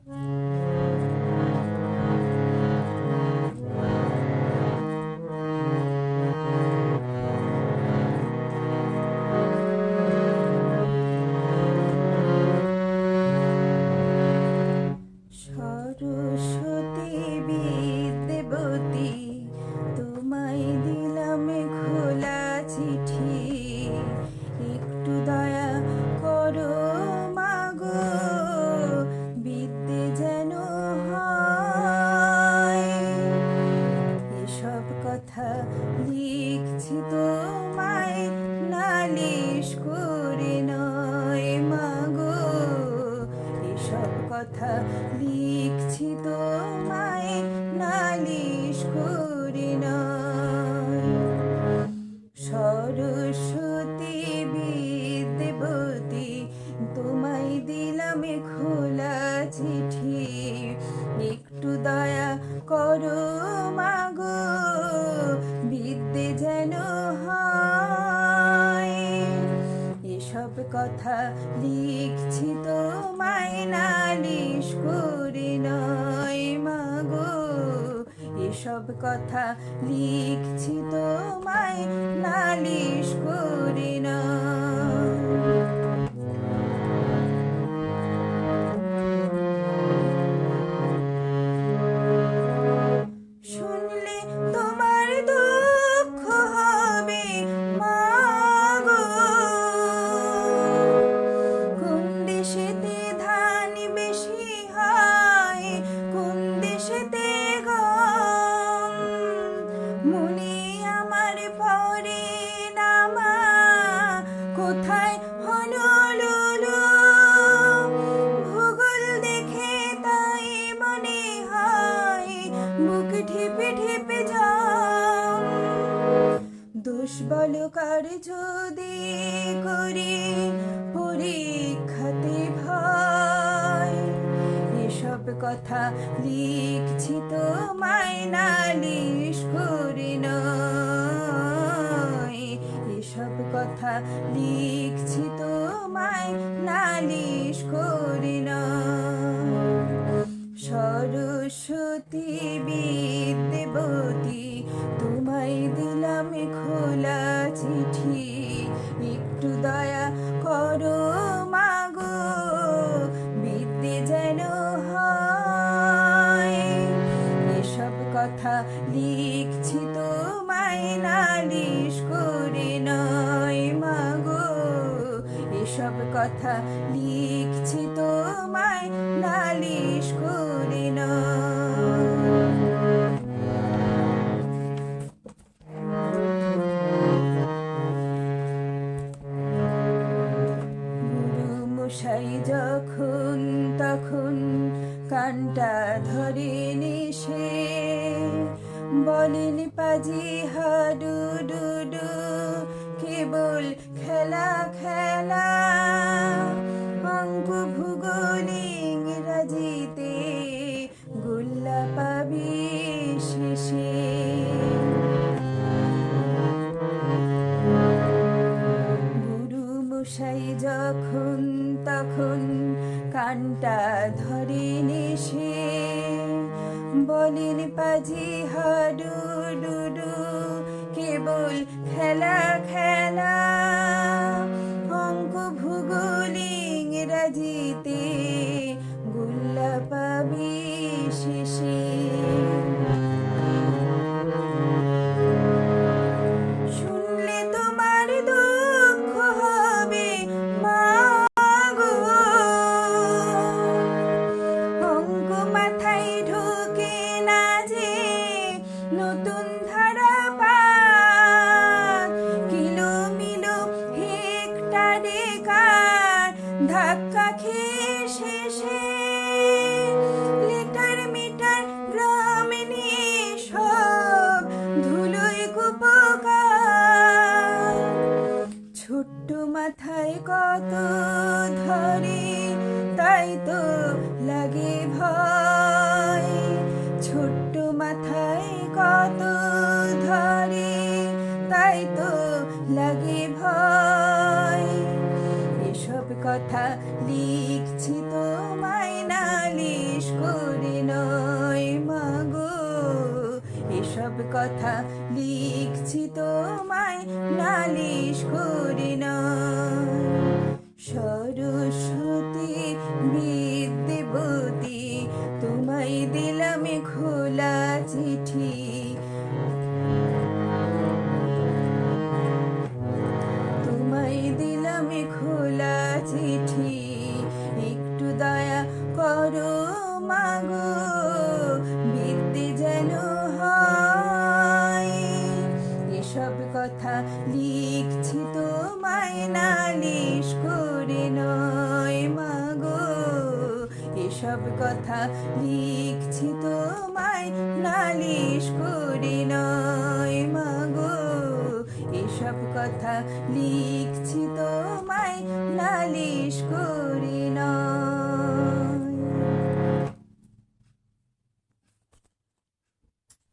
সরস্বতী বিদ্যাবতী, তোমায় দিলাম খোলা চিঠি, একটু দয়া করো মাগো, বিদ্যে যেন হয়। এসব কথা লিখছি তোমায় নালিশ করে নয় মাগো, এসব কথা লিখছি তোমায় নালিশ করে নয়। সরস্বতী বিদ্যাবতী, তোমায় দিলাম খোলা চিঠি, একটু দয়া করো মাগো, বিদ্যে যেন হয়। এসব কথা লিখছি তোমায় নালিশ করে নয় মাগো, এসব কথা লিখছি তোমায় নালিশ করে নয়। শুনলে তোমার দুঃখ হবে মাগো, কোন দেশেতে ধান বেশি হয়, কোন দেশেতে গম, মনে আমার পড়ে না মা, কোথায় হনলুলু, ভূগোল দেখে তাই মনে হয় বুক ঢেপে ঢেপে যাম। দোষ বলো কার যদি করি পরীক্ষাতে ভয়, এসব কথা লিখছি তোমায় নালিশ করে নয়, এসব কথা লিখছি তোমায় নালিশ করে নয়। সরস্বতী বিদ্যাবতী, তোমায় দিলাম খোলা চিঠি, একটু দয়া করো মাগো, বিদ্যে যেন হয়। এসব কথা লিখছি তোমায় নালিশ করে নয় মাগো, এসব কথা লিখছি তোমায় নালিশ করে নয়। গুরুমশাই যখন তখন কানটা ধরেন সে, বলেন পাজি হাডুডুডু, কেবল খেলা খেলা, অঙ্ক ভূগোল ইংরাজিতে গোল্লা পাবি শেষে। গুরুমশাই যখন তখন কানটা ধরেন সে, বলেন পাজি হাডুডুডু, কেবল খেলা খেলা, অঙ্ক ভূগোল ইংরাজিতে গোল্লা পাবি শেষে। শুনলে তোমার দুঃখ হবে মাগো, অঙ্ক মাথায় ঢোকে না যে নতুন ধারা পাক, কিলো মিলো হেক্টারে কার ধাক্কা খেয়ে শেষে, লিটার মিটার গ্রাম নিয়ে সব ধুলোয় কুপকার। ছোট্ট মাথায় কত ধরে তাই তো লাগে ভয়, ছোট্ট মাথায় কত ধরে তাই তো লাগে ভয়। এসব কথা লিখছি তোমায় নালিশ কথা লিখছি তোমায় নালিশ করি নয়। সরস্বতী বিদ্যাবতী তোমায় দিলাম খোলা চিঠি, তোমায় দিলাম খোলা চিঠি, একটু দয়া করো মাগো বিদ্যে যেন হয়। এসব কথা লিখছি তোমায় নালিশ করে নয় মাগো, এসব কথা লিখছি তোমায় নালিশ করে নয় মাগো, এসব কথা লিখছি তোমায় নালিশ করে